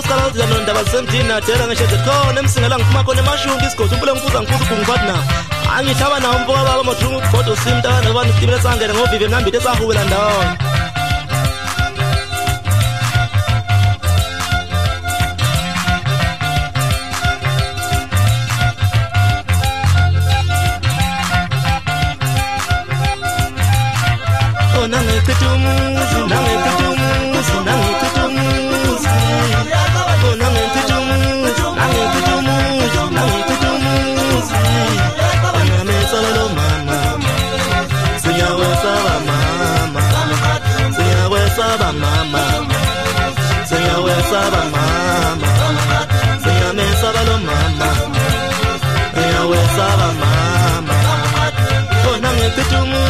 Pascal Zanonda Valentina Terra ngisho khona emsingela ngiphuma khona emashungu isigodo umpule ngifuza kungibathi na angithaba nawo mboka baba mathungu photo simta nabani sitimela sangena ngovive ngambithe sahuwela ndawo Saba mama, saba mama, me saba lo mama, saba mama, oh nange tutumu,